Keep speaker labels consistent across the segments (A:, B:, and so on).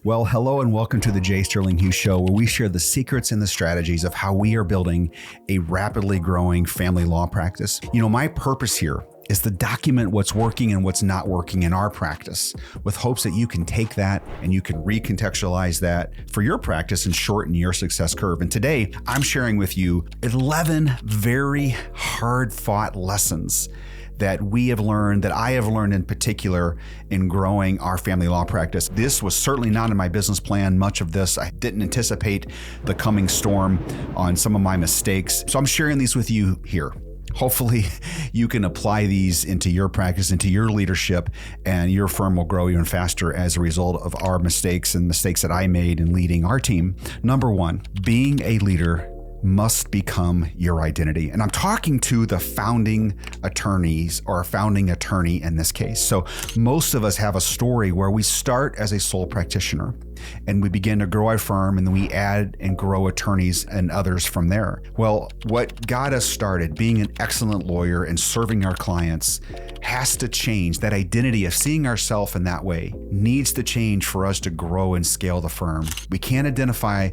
A: Well, hello and welcome to the J. Sterling Hughes Show, where we share the secrets and the strategies of how we are building a rapidly growing family law practice. You know, my purpose here is to document what's working and what's not working in our practice, with hopes that you can take that and you can recontextualize that for your practice and shorten your success curve. And today, I'm sharing with you 11 very hard-fought lessons that we have learned, that I have learned in particular in growing our family law practice. This was certainly not in my business plan. Much of this, I didn't anticipate the coming storm on some of my mistakes. So I'm sharing these with you here. Hopefully you can apply these into your practice, into your leadership, and your firm will grow even faster as a result of our mistakes and mistakes that I made in leading our team. Number one, being a leader must become your identity. And I'm talking to the founding attorneys, or a founding attorney in this case. So most of us have a story where we start as a sole practitioner and we begin to grow our firm, and then we add and grow attorneys and others from there. Well, what got us started, being an excellent lawyer and serving our clients, has to change. That identity of seeing ourselves in that way needs to change for us to grow and scale the firm. We can't identify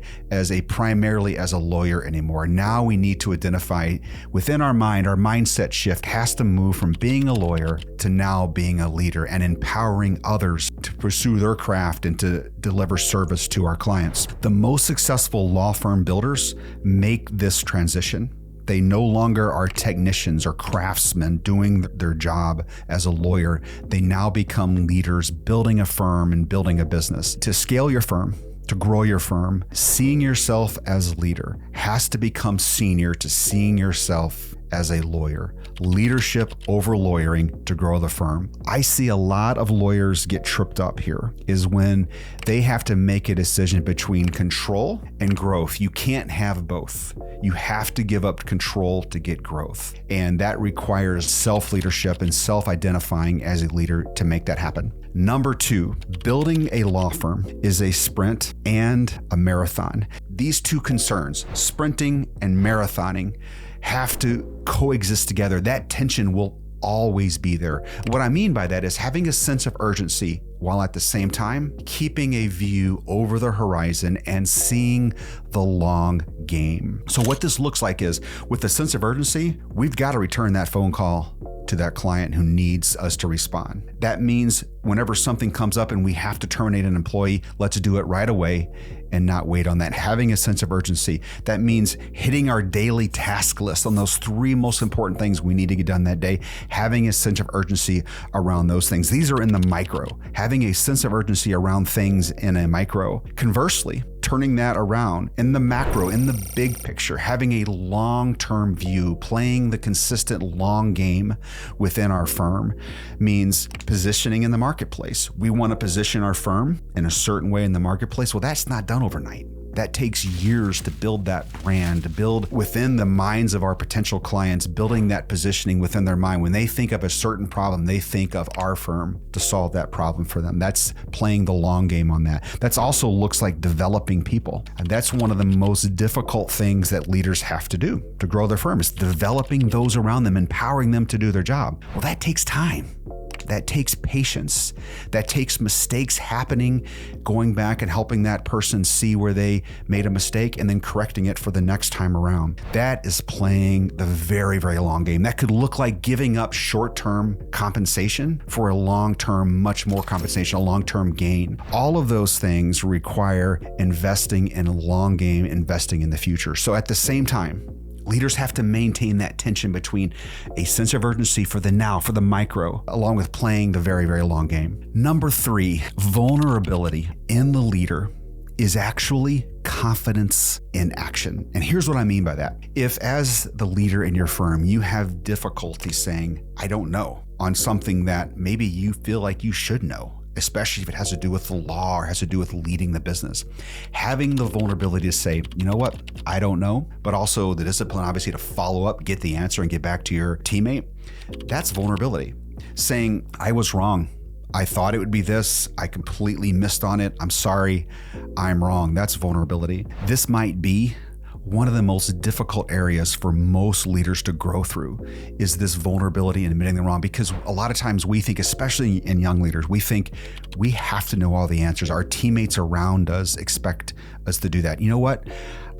A: primarily as a lawyer anymore. Now we need to identify within our mind. Our mindset shift has to move from being a lawyer to now being a leader and empowering others to pursue their craft and to deliver service to our clients. The most successful law firm builders make this transition. They no longer are technicians or craftsmen doing their job as a lawyer. They now become leaders, building a firm and building a business. To scale your firm, to grow your firm, seeing yourself as a leader has to become senior to seeing yourself as a lawyer. Leadership over lawyering to grow the firm. I see a lot of lawyers get tripped up here is when they have to make a decision between control and growth. You can't have both. You have to give up control to get growth. And that requires self-leadership and self-identifying as a leader to make that happen. Number two, building a law firm is a sprint and a marathon. These two concerns, sprinting and marathoning, have to coexist together. That tension will always be there. What I mean by that is having a sense of urgency while at the same time keeping a view over the horizon and seeing the long game. So what this looks like is, with a sense of urgency, we've got to return that phone call to that client who needs us to respond. That means whenever something comes up and we have to terminate an employee, let's do it right away and not wait on that. Having a sense of urgency. That means hitting our daily task list on those three most important things we need to get done that day. Having a sense of urgency around those things. These are in the micro. Having a sense of urgency around things in a micro. Conversely, turning that around in the macro, in the big picture, having a long-term view, playing the consistent long game within our firm means positioning in the marketplace. We want to position our firm in a certain way in the marketplace. Well, that's not done overnight. That takes years to build that brand, to build within the minds of our potential clients, building that positioning within their mind. When they think of a certain problem, they think of our firm to solve that problem for them. That's playing the long game on that. That's also looks like developing people. And that's one of the most difficult things that leaders have to do to grow their firm, is developing those around them, empowering them to do their job. Well, that takes time. That takes patience. That takes mistakes happening, going back and helping that person see where they made a mistake and then correcting it for the next time around. That is playing the very, very long game. That could look like giving up short-term compensation for a long-term, much more compensation, a long-term gain. All of those things require investing in a long game, investing in the future. So at the same time, leaders have to maintain that tension between a sense of urgency for the now, for the micro, along with playing the very, very long game. Number three, vulnerability in the leader is actually confidence in action. And here's what I mean by that. If as the leader in your firm, you have difficulty saying, I don't know, on something that maybe you feel like you should know, especially if it has to do with the law or has to do with leading the business. Having the vulnerability to say, you know what, I don't know, but also the discipline, obviously, to follow up, get the answer, and get back to your teammate. That's vulnerability. Saying, I was wrong. I thought it would be this. I completely missed on it. I'm sorry. I'm wrong. That's vulnerability. This might be one of the most difficult areas for most leaders to grow through is this vulnerability and admitting they're wrong. Because a lot of times we think, especially in young leaders, we think we have to know all the answers. Our teammates around us expect us to do that. You know what?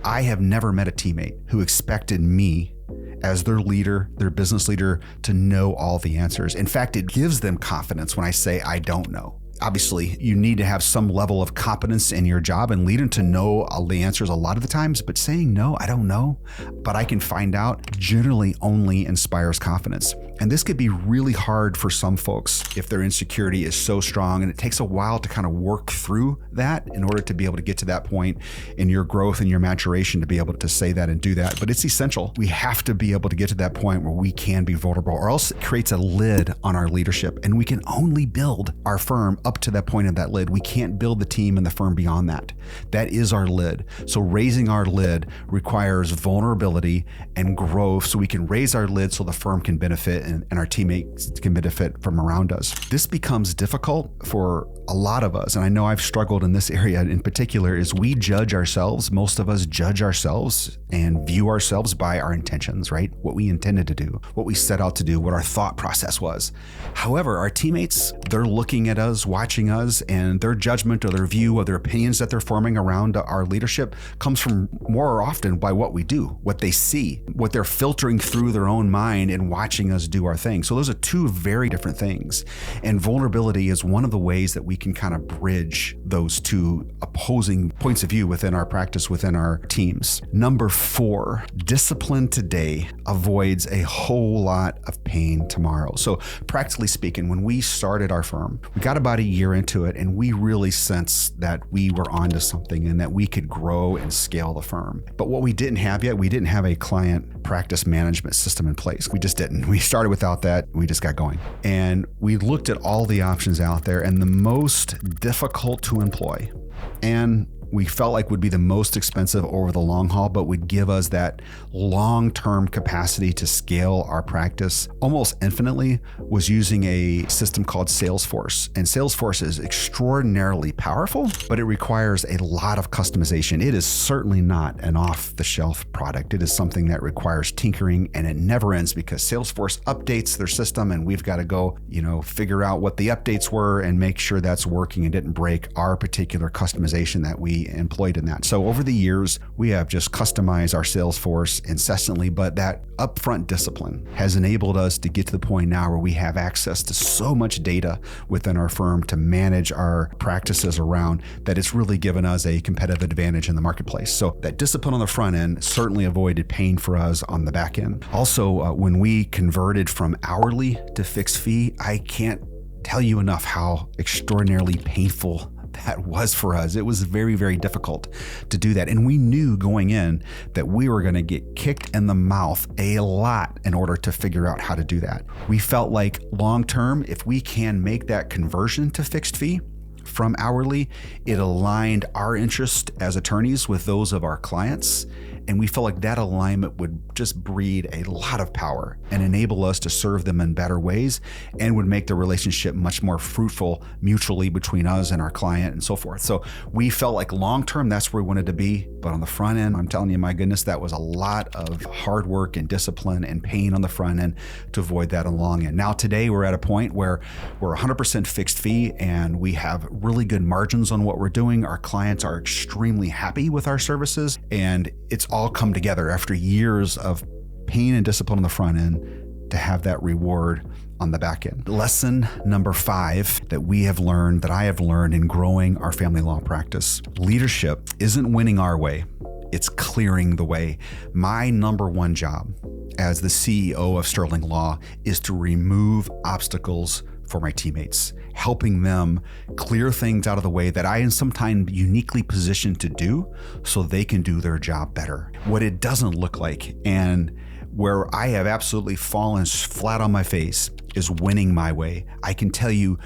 A: I have never met a teammate who expected me as their leader, their business leader, to know all the answers. In fact, it gives them confidence when I say I don't know. Obviously, you need to have some level of competence in your job and leading to know all the answers a lot of the times, but saying no, I don't know, but I can find out, generally only inspires confidence. And this could be really hard for some folks if their insecurity is so strong, and it takes a while to kind of work through that in order to be able to get to that point in your growth and your maturation to be able to say that and do that. But it's essential. We have to be able to get to that point where we can be vulnerable, or else it creates a lid on our leadership, and we can only build our firm up to that point of that lid. We can't build the team and the firm beyond that. That is our lid. So raising our lid requires vulnerability and growth, so we can raise our lid so the firm can benefit and our teammates can benefit from around us. This becomes difficult for a lot of us, and I know I've struggled in this area in particular, is we judge ourselves. Most of us judge ourselves and view ourselves by our intentions, right? What we intended to do, what we set out to do, what our thought process was. However, our teammates, they're looking at us, watching us, and their judgment or their view or their opinions that they're forming around our leadership comes from more often by what we do, what they see, what they're filtering through their own mind and watching us do our thing. So those are two very different things. And vulnerability is one of the ways that we can kind of bridge those two opposing points of view within our practice, within our teams. Number 4, discipline today avoids a whole lot of pain tomorrow. So practically speaking, when we started our firm, we got about a year into it, and we really sensed that we were onto something and that we could grow and scale the firm. But what we didn't have yet, we didn't have a client practice management system in place. We just didn't. We started without that. We just got going. And we looked at all the options out there, and the most difficult to employ, and we felt like would be the most expensive over the long haul, but would give us that long-term capacity to scale our practice almost infinitely, was using a system called Salesforce. And Salesforce is extraordinarily powerful, but it requires a lot of customization. It is certainly not an off-the-shelf product. It is something that requires tinkering, and it never ends because Salesforce updates their system, and we've got to go, figure out what the updates were and make sure that's working and didn't break our particular customization that we employed in that. So over the years, we have just customized our Salesforce incessantly, but that upfront discipline has enabled us to get to the point now where we have access to so much data within our firm to manage our practices around, that it's really given us a competitive advantage in the marketplace. So that discipline on the front end certainly avoided pain for us on the back end. Also, when we converted from hourly to fixed fee, I can't tell you enough how extraordinarily painful that was for us. It was very, very difficult to do that. And we knew going in that we were going to get kicked in the mouth a lot in order to figure out how to do that. We felt like long-term, if we can make that conversion to fixed fee from hourly, it aligned our interest as attorneys with those of our clients. And we felt like that alignment would just breed a lot of power and enable us to serve them in better ways, and would make the relationship much more fruitful mutually between us and our client and so forth. So we felt like long-term, that's where we wanted to be. But on the front end, I'm telling you, my goodness, that was a lot of hard work and discipline and pain on the front end to avoid that on the long end. Now today we're at a point where we're 100% fixed fee, and we have really good margins on what we're doing. Our clients are extremely happy with our services, and it's all come together after years of pain and discipline on the front end to have that reward on the back end. Lesson number 5 that we have learned, that I have learned in growing our family law practice: leadership isn't winning our way, it's clearing the way. My number one job as the CEO of Sterling Law is to remove obstacles for my teammates, helping them clear things out of the way that I am sometimes uniquely positioned to do so they can do their job better. What it doesn't look like, and where I have absolutely fallen flat on my face, is winning my way. I can tell you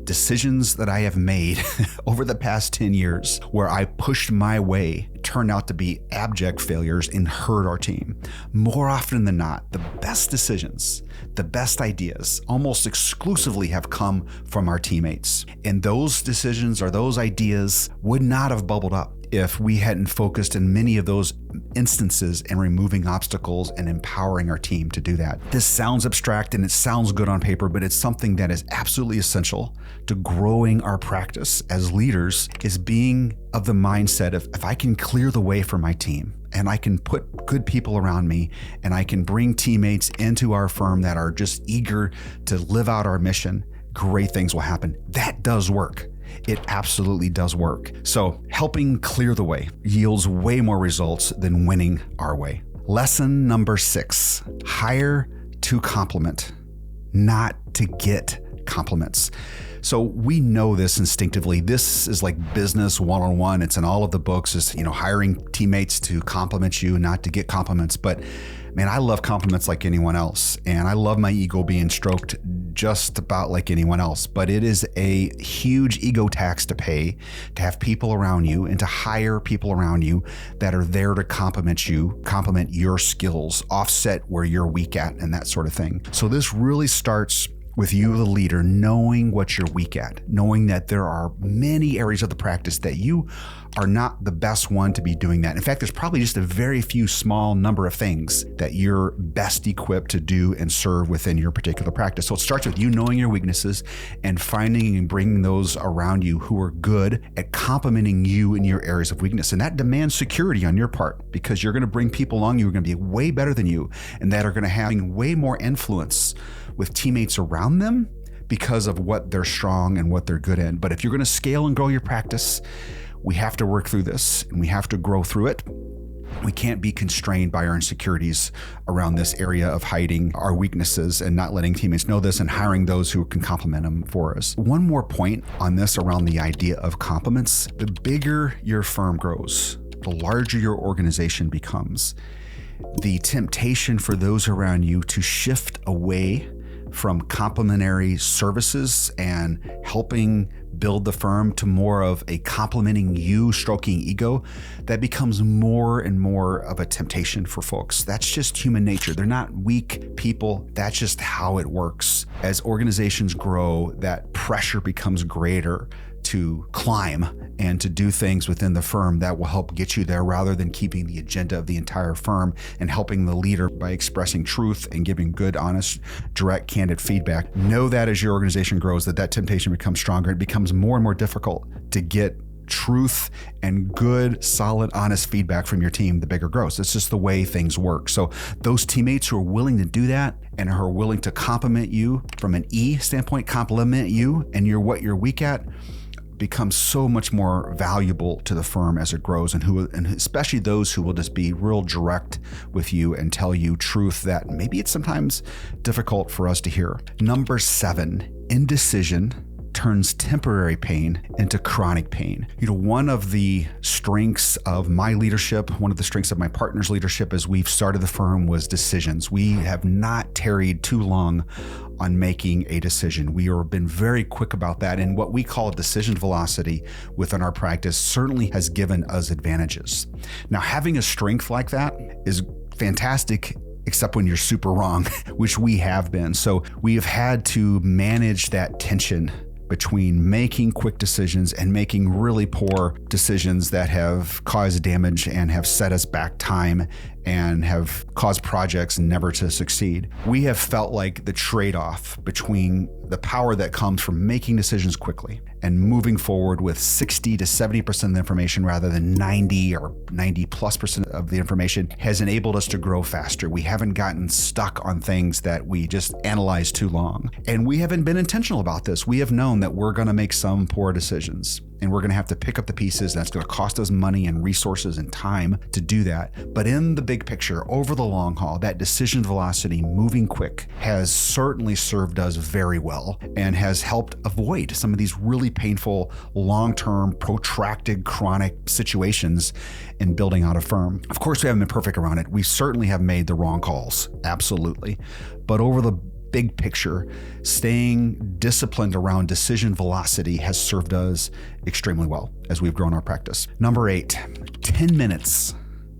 A: decisions that I have made over the past 10 years where I pushed my way turned out to be abject failures and hurt our team. More often than not, the best decisions, the best ideas almost exclusively have come from our teammates. And those decisions or those ideas would not have bubbled up if we hadn't focused in many of those instances and removing obstacles and empowering our team to do that. This sounds abstract and it sounds good on paper, but it's something that is absolutely essential to growing our practice as leaders, is being of the mindset of, if I can clear the way for my team and I can put good people around me and I can bring teammates into our firm that are just eager to live out our mission, great things will happen. That does work. It absolutely does work. So helping clear the way yields way more results than winning our way. Lesson number 6, hire to complement, not to get compliments. So we know this instinctively. This is like business 101. It's in all of the books, is, hiring teammates to compliment you, not to get compliments. But man, I love compliments like anyone else. And I love my ego being stroked just about like anyone else. But it is a huge ego tax to pay to have people around you and to hire people around you that are there to compliment you, compliment your skills, offset where you're weak at, and that sort of thing. So this really starts with you, the leader, knowing what you're weak at, knowing that there are many areas of the practice that you are not the best one to be doing that. In fact, there's probably just a very few small number of things that you're best equipped to do and serve within your particular practice. So it starts with you knowing your weaknesses and finding and bringing those around you who are good at complementing you in your areas of weakness. And that demands security on your part, because you're going to bring people along who are going to be way better than you and that are going to have way more influence with teammates around them because of what they're strong and what they're good in. But if you're going to scale and grow your practice, we have to work through this and we have to grow through it. We can't be constrained by our insecurities around this area of hiding our weaknesses and not letting teammates know this and hiring those who can complement them for us. One more point on this around the idea of compliments. The bigger your firm grows, the larger your organization becomes, the temptation for those around you to shift away from complementary services and helping build the firm to more of a complimenting you, stroking ego, that becomes more and more of a temptation for folks. That's just human nature. They're not weak people. That's just how it works. As organizations grow, that pressure becomes greater to climb and to do things within the firm that will help get you there, rather than keeping the agenda of the entire firm and helping the leader by expressing truth and giving good, honest, direct, candid feedback. Know that as your organization grows, that temptation becomes stronger. It becomes more and more difficult to get truth and good, solid, honest feedback from your team the bigger it grows. It's just the way things work. So those teammates who are willing to do that and who are willing to compliment you from an E standpoint, compliment you and what you're weak at, becomes so much more valuable to the firm as it grows, and especially those who will just be real direct with you and tell you truth that maybe it's sometimes difficult for us to hear. Number 7, indecision turns temporary pain into chronic pain. One of the strengths of my leadership, one of the strengths of my partner's leadership as we've started the firm, was decisions. We have not tarried too long on making a decision. We have been very quick about that, and what we call decision velocity within our practice certainly has given us advantages. Now, having a strength like that is fantastic, except when you're super wrong, which we have been. So we have had to manage that tension between making quick decisions and making really poor decisions that have caused damage and have set us back time and have caused projects never to succeed. We have felt like the trade-off between the power that comes from making decisions quickly and moving forward with 60 to 70% of the information rather than 90 or 90+% of the information has enabled us to grow faster. We haven't gotten stuck on things that we just analyzed too long. And we haven't been intentional about this. We have known that we're going to make some poor decisions and we're going to have to pick up the pieces. That's going to cost us money and resources and time to do that. But in the big picture, over the long haul, that decision velocity, moving quick, has certainly served us very well and has helped avoid some of these really painful, long-term, protracted, chronic situations in building out a firm. Of course, we haven't been perfect around it. We certainly have made the wrong calls, absolutely. But over the big picture, staying disciplined around decision velocity has served us extremely well as we've grown our practice. Number 8, 10 minutes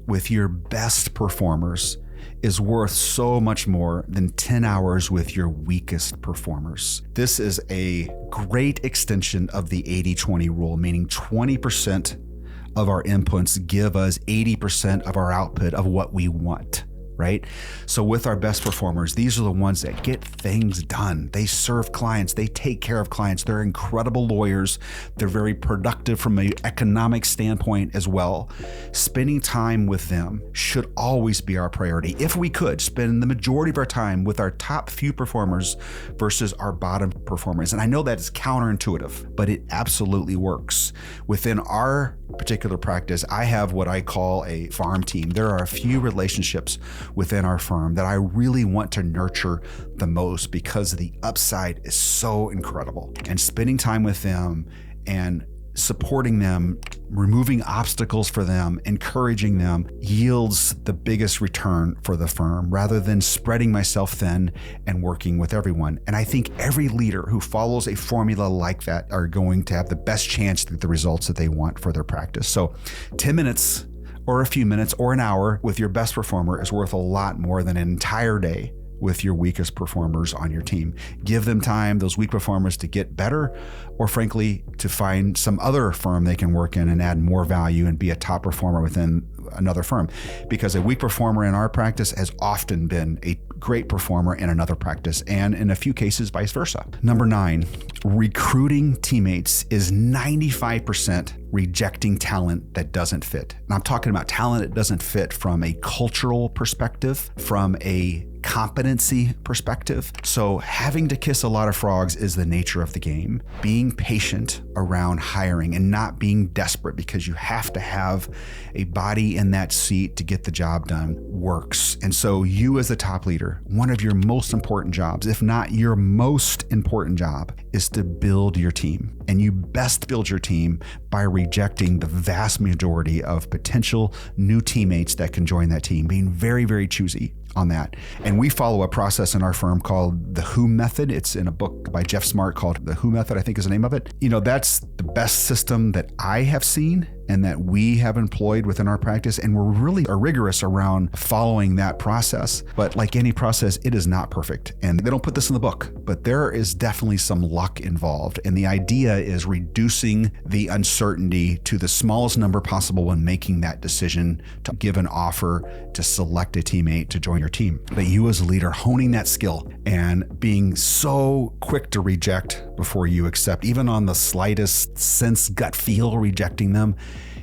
A: with your best performers is worth so much more than 10 hours with your weakest performers. This is a great extension of the 80-20 rule, meaning 20% of our inputs give us 80% of our output of what we want. Right? So with our best performers, these are the ones that get things done. They serve clients. They take care of clients. They're incredible lawyers. They're very productive from an economic standpoint as well. Spending time with them should always be our priority. If we could spend the majority of our time with our top few performers versus our bottom performers. And I know that is counterintuitive, but it absolutely works. Within our particular practice, I have what I call a farm team. There are a few relationships within our firm that I really want to nurture the most because the upside is so incredible. And spending time with them and supporting them, removing obstacles for them, encouraging them yields the biggest return for the firm rather than spreading myself thin and working with everyone. And I think every leader who follows a formula like that are going to have the best chance to get the results that they want for their practice. So 10 minutes or a few minutes or an hour with your best performer is worth a lot more than an entire day with your weakest performers on your team. Give them time, those weak performers, to get better, or frankly, to find some other firm they can work in and add more value and be a top performer within another firm. Because a weak performer in our practice has often been a great performer in another practice, and in a few cases, vice versa. Number 9, recruiting teammates is 95% rejecting talent that doesn't fit. And I'm talking about talent that doesn't fit from a cultural perspective, from a competency perspective. So having to kiss a lot of frogs is the nature of the game. Being patient around hiring and not being desperate because you have to have a body in that seat to get the job done works. And so you as the top leader, one of your most important jobs, if not your most important job, is to build your team. And you best build your team by rejecting the vast majority of potential new teammates that can join that team, being very, very choosy on that. And we follow a process in our firm called the Who Method. It's in a book by Jeff Smart called The Who Method, I think is the name of it. That's the best system that I have seen and that we have employed within our practice. And we're really rigorous around following that process. But like any process, it is not perfect. And they don't put this in the book, but there is definitely some luck involved. And the idea is reducing the uncertainty to the smallest number possible when making that decision to give an offer to select a teammate to join your team. But you as a leader, honing that skill and being so quick to reject before you accept, even on the slightest sense, gut feel, rejecting them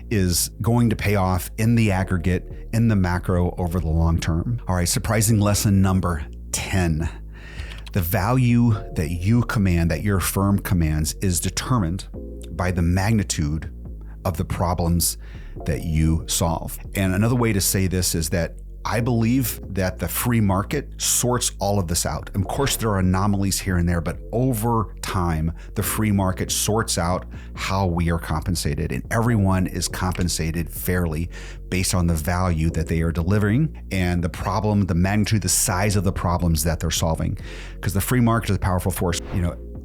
A: is going to pay off in the aggregate, in the macro over the long term. All right, surprising lesson number 10. The value that you command, that your firm commands, is determined by the magnitude of the problems that you solve. And another way to say this is that I believe that the free market sorts all of this out. Of course, there are anomalies here and there, but over time, the free market sorts out how we are compensated, and everyone is compensated fairly based on the value that they are delivering and the problem, the magnitude, the size of the problems that they're solving. Because the free market is a powerful force.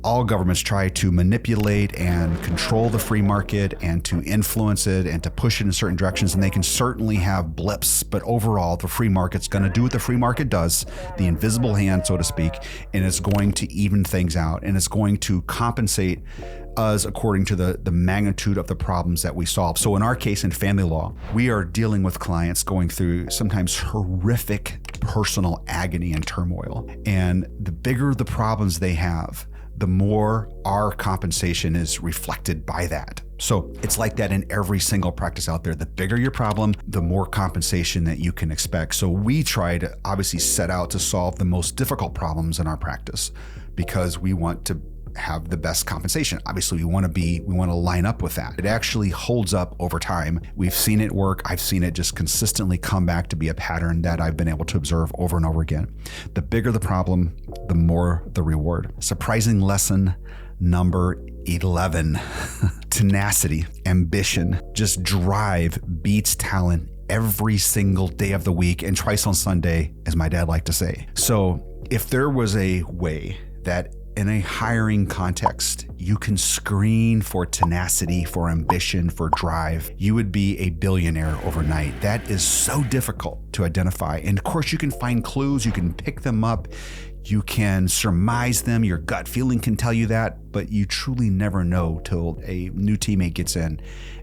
A: All governments try to manipulate and control the free market and to influence it and to push it in certain directions, and they can certainly have blips, but overall the free market's going to do what the free market does, the invisible hand, so to speak, and it's going to even things out, and it's going to compensate us according to the magnitude of the problems that we solve. So in our case, in family law, we are dealing with clients going through sometimes horrific personal agony and turmoil, and the bigger the problems they have, the more our compensation is reflected by that. So it's like that in every single practice out there. The bigger your problem, the more compensation that you can expect. So we try to obviously set out to solve the most difficult problems in our practice because we want to have the best compensation. Obviously, we want to line up with that. It actually holds up over time. We've seen it work. I've seen it just consistently come back to be a pattern that I've been able to observe over and over again. The bigger the problem, the more the reward. Surprising lesson number 11. Tenacity, ambition, just drive beats talent every single day of the week and twice on Sunday, as my dad liked to say. So if there was a way that in a hiring context, you can screen for tenacity, for ambition, for drive, you would be a billionaire overnight. That is so difficult to identify. And of course, you can find clues, you can pick them up, You can surmise them. Your gut feeling can tell you that, but you truly never know till a new teammate gets in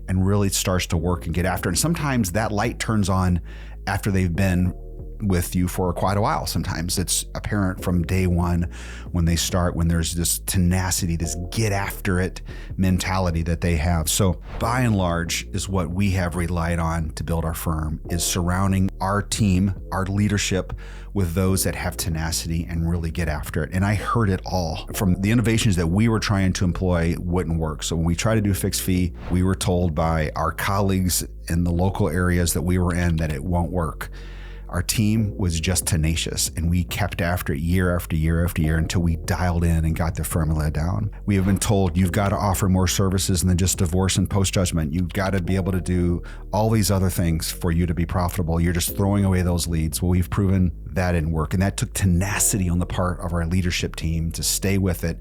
A: and really starts to work and get after it. And sometimes that light turns on after they've been with you for quite a while. Sometimes it's apparent from day one when they start, when there's this tenacity, this get after it mentality that they have. So by and large is what we have relied on to build our firm, is surrounding our team, our leadership, with those that have tenacity and really get after it. And I heard it all from the innovations that we were trying to employ wouldn't work. So when we tried to do fixed fee, we were told by our colleagues in the local areas that we were in that it won't work. Our team was just tenacious, and we kept after it year after year after year until we dialed in and got the formula down. We have been told you've got to offer more services than just divorce and post-judgment. You've got to be able to do all these other things for you to be profitable. You're just throwing away those leads. Well, we've proven that didn't work, and that took tenacity on the part of our leadership team to stay with it,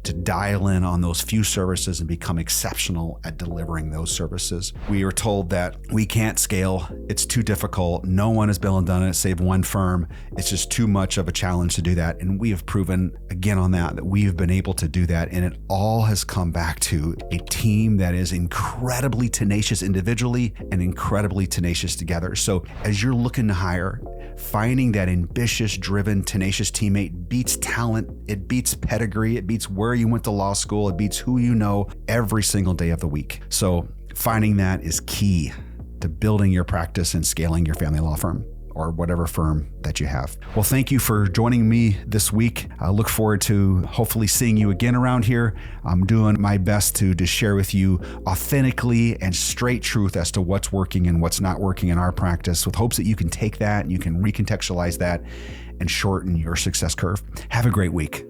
A: to dial in on those few services and become exceptional at delivering those services. We were told that we can't scale. It's too difficult. No one has been and done it, save one firm. It's just too much of a challenge to do that. And we have proven again on that we've been able to do that. And it all has come back to a team that is incredibly tenacious individually and incredibly tenacious together. So as you're looking to hire, finding that ambitious, driven, tenacious teammate beats talent. It beats pedigree. It beats where you went to law school. It beats who you know every single day of the week. So finding that is key to building your practice and scaling your family law firm or whatever firm that you have. Well, thank you for joining me this week. I look forward to hopefully seeing you again around here. I'm doing my best to share with you authentically and straight truth as to what's working and what's not working in our practice, with hopes that you can take that and you can recontextualize that and shorten your success curve. Have a great week.